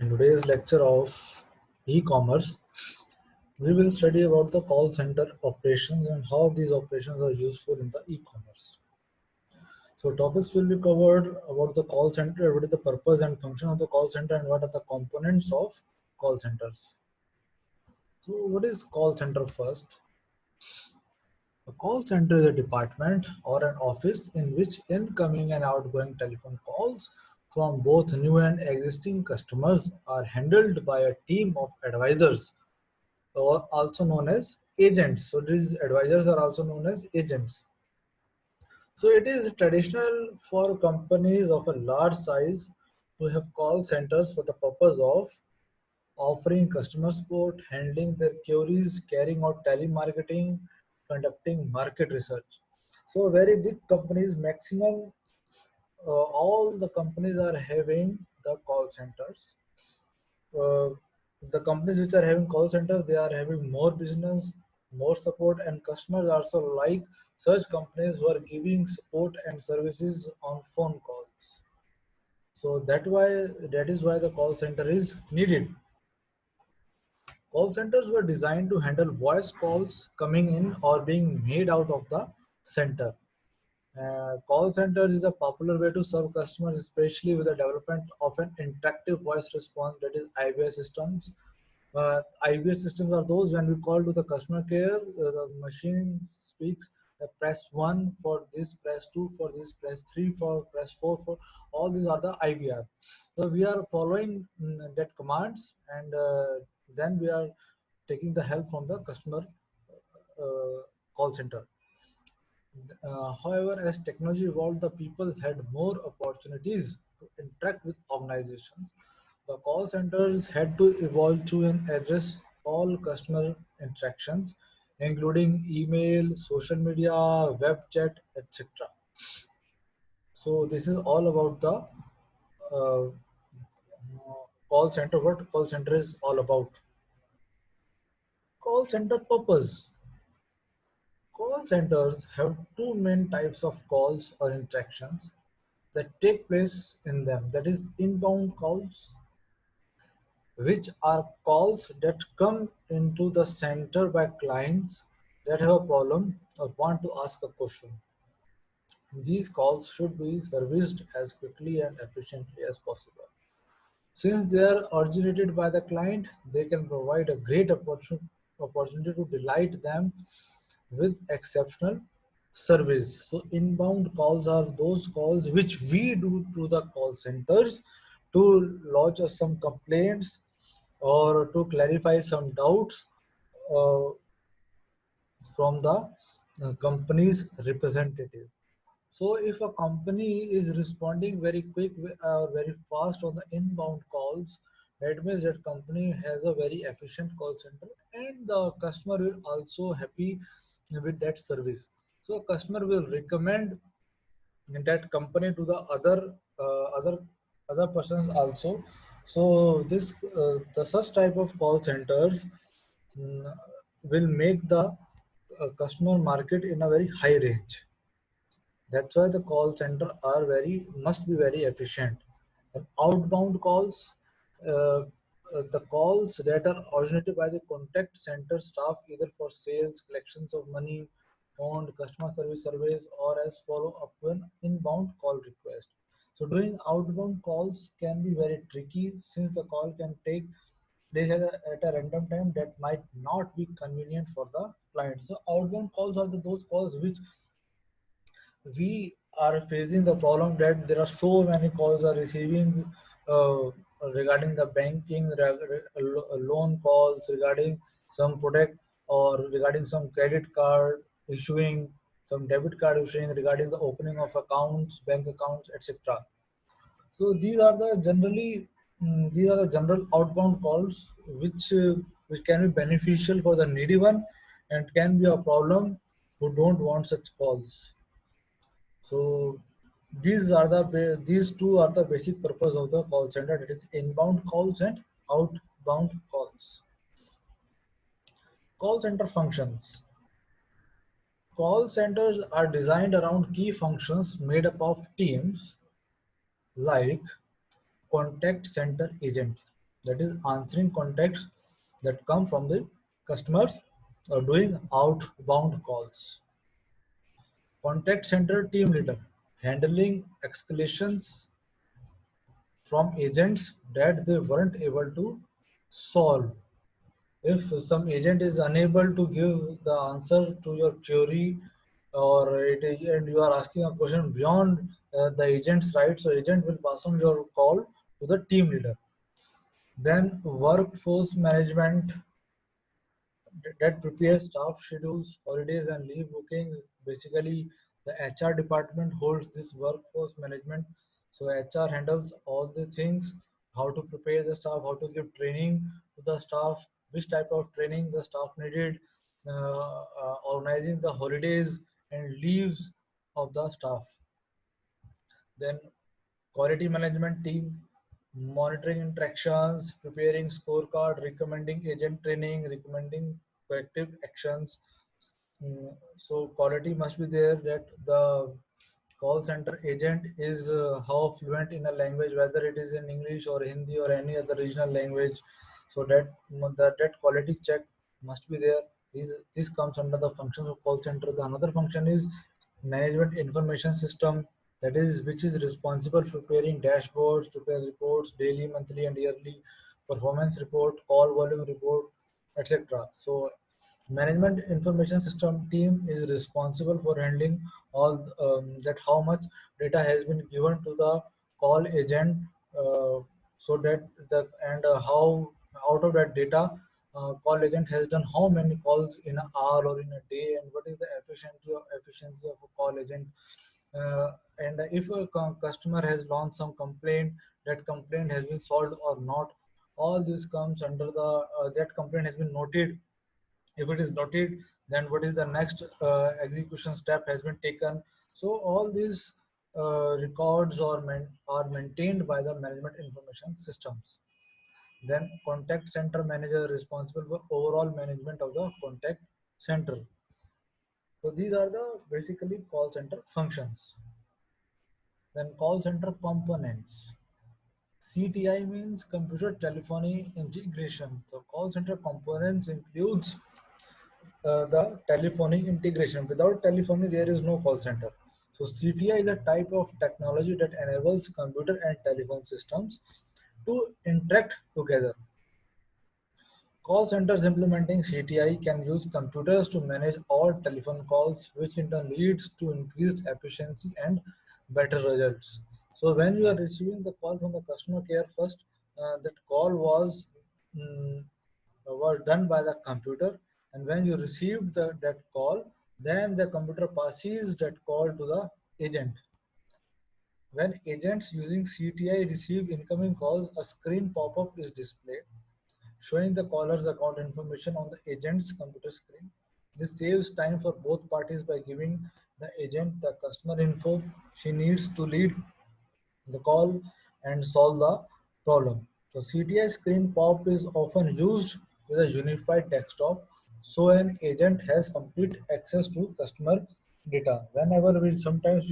In today's lecture of e-commerce, we will study about the call center operations and how these operations are useful in the e-commerce. So topics will be covered about the call center, what is the purpose and function of the call center, and what are the components of call centers. So what is call center first? A call center is a department or an office in which incoming and outgoing telephone calls from both new and existing customers are handled by a team of advisors or also known as agents. So these advisors are also known as agents. So it is traditional for companies of a large size to have call centers for the purpose of offering customer support, handling their queries, carrying out telemarketing, conducting market research. So very big companies, maximum all the companies are having the call centers. uh, the companies which are having call centers, they are having more business, more support, and customers also like such companies who are giving support and services on phone calls. So that is why the call center is needed. Call centers were designed to handle voice calls coming in or being made out of the center. Call centers is a popular way to serve customers, especially with the development of an interactive voice response, that is IVS systems. IVS systems are those when we call to the customer care, the machine speaks, press 1 for this, press 2 for this, press 3 for, press 4 for, all these are the IVR. So we are following that commands, and then we are taking the help from the customer call center. However, as technology evolved, the people had more opportunities to interact with organizations. The call centers had to evolve to and address all customer interactions, including email, social media, web chat, etc. So this is all about the uh, call center. What call center is all about? Call center purpose. Call centers have two main types of calls or interactions that take place in them. That is inbound calls, which are calls that come into the center by clients that have a problem or want to ask a question. These calls should be serviced as quickly and efficiently as possible. Since they are originated by the client, they can provide a great opportunity to delight them with exceptional service. So inbound calls are those calls which we do to the call centers to lodge us some complaints or to clarify some doubts uh, from the company's representative. So if a company is responding very quick or very fast on the inbound calls, that means that company has a very efficient call center, and the customer will also happy with that service. So customer will recommend that company to the other persons also. So this the such type of call centers mm, will make the customer market in a very high range. That's why the call center are very must be very efficient. And outbound calls, the calls that are originated by the contact center staff either for sales, collections of money, on customer service surveys, or as follow up to an inbound call request. So doing outbound calls can be very tricky since the call can take place at a random time that might not be convenient for the client. So outbound calls are those calls which we are facing the problem that there are so many calls are receiving uh, regarding the banking, loan calls, regarding some product, or regarding some credit card issuing, some debit card issuing, regarding the opening of accounts, bank accounts, etc. So these are the general outbound calls which can be beneficial for the needy one and can be a problem who don't want such calls. So these two are the basic purpose of the call center. That is inbound calls and outbound calls. Call center functions. Call centers are designed around key functions made up of teams like contact center agents. that is answering contacts that come from the customers or doing outbound calls. Contact center team leader handling escalations from agents that they weren't able to solve. If some agent is unable to give the answer to your query, and you are asking a question beyond the agent's right, so agent will pass on your call to the team leader. Then workforce management that prepares staff schedules, holidays, and leave bookings. Basically, the HR department holds this workforce management. So HR handles all the things: how to prepare the staff, how to give training to the staff, which type of training the staff needed, organizing the holidays and leaves of the staff. Then quality management team, monitoring interactions, preparing scorecard, recommending agent training, recommending corrective actions. So quality must be there, that the call center agent is how fluent in a language, whether it is in English or Hindi or any other regional language. So that quality check must be there. This comes under the functions of call center. The another function is management information system, that is which is responsible for preparing dashboards, prepare reports, daily, monthly, and yearly performance report, call volume report, etc. So management information system team is responsible for handling all that how much data has been given to the call agent, uh, so that the and how out of that data call agent has done how many calls in an hour or in a day, and what is the efficiency of a call agent. And if a customer has launched some complaint, that complaint has been solved or not. All this comes under the that complaint has been noted. If it is noted, then what is the next execution step has been taken. So all these records are maintained by the management information systems. Then contact center manager responsible for overall management of the contact center. So these are the basically call center functions. Then call center components. CTI means computer telephony integration. So call center components includes the telephony integration. Without telephony, there is no call center. So CTI is a type of technology that enables computer and telephone systems to interact together. Call centers implementing CTI can use computers to manage all telephone calls, which in turn leads to increased efficiency and better results. So when you are receiving the call from the customer care first, that call mm, was done by the computer, and when you received that call, then the computer passes that call to the agent. When agents using CTI receive incoming calls, a screen pop-up is displayed showing the caller's account information on the agent's computer screen. This saves time for both parties by giving the agent the customer info she needs to lead the call and solve the problem. The CTI screen pop is often used with a unified desktop, so an agent has complete access to customer data. Whenever we sometimes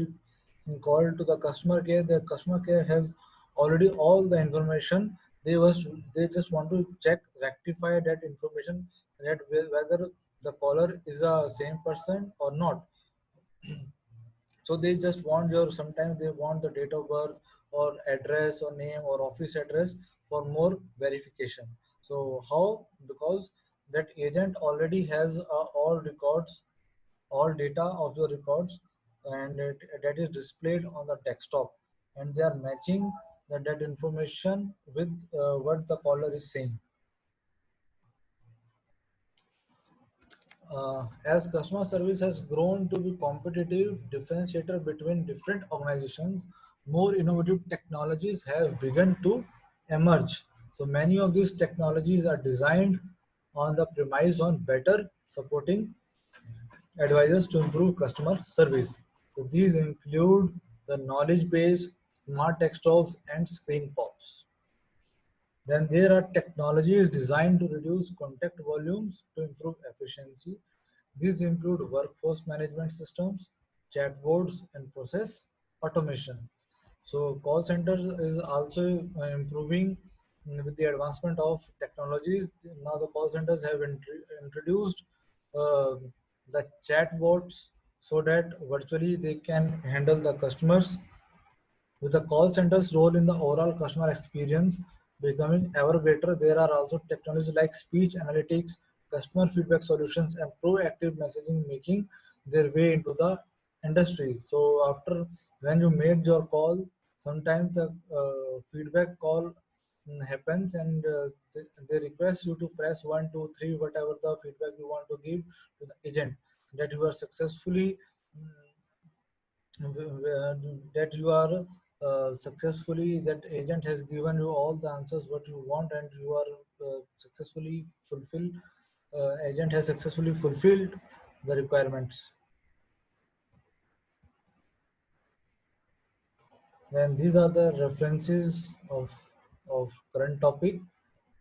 we call to the customer care has already all the information. They just want to check rectify that information, that whether the caller is a same person or not. So they just want your, sometimes they want the date of birth or address or name or office address for more verification. So how? Because that agent already has all records, all data of your records, and that is displayed on the desktop, and they are matching that information with what the caller is saying. As customer service has grown to be competitive differentiator between different organizations, more innovative technologies have begun to emerge. So many of these technologies are designed on the premise on better supporting advisors to improve customer service. So these include the knowledge base, smart desktops, and screen pops. Then there are technologies designed to reduce contact volumes to improve efficiency. These include workforce management systems, chatbots, and process automation. So call centers is also improving. with the advancement of technologies, now the call centers have introduced uh, the chatbots so that virtually they can handle the customers. With the call center's role in the overall customer experience becoming ever greater, there are also technologies like speech analytics, customer feedback solutions, and proactive messaging making their way into the industry. So, after when you made your call, sometimes the feedback call happens, and they request you to press 1, 2, 3, whatever the feedback you want to give to the agent, that you are successfully mm, that you are successfully, that agent has given you all the answers what you want, and you are successfully fulfilled, agent has successfully fulfilled the requirements. Then these are the references of current topic,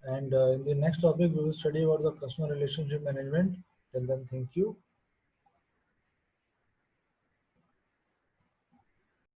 and in the next topic we will study about the customer relationship management. Till then, thank you.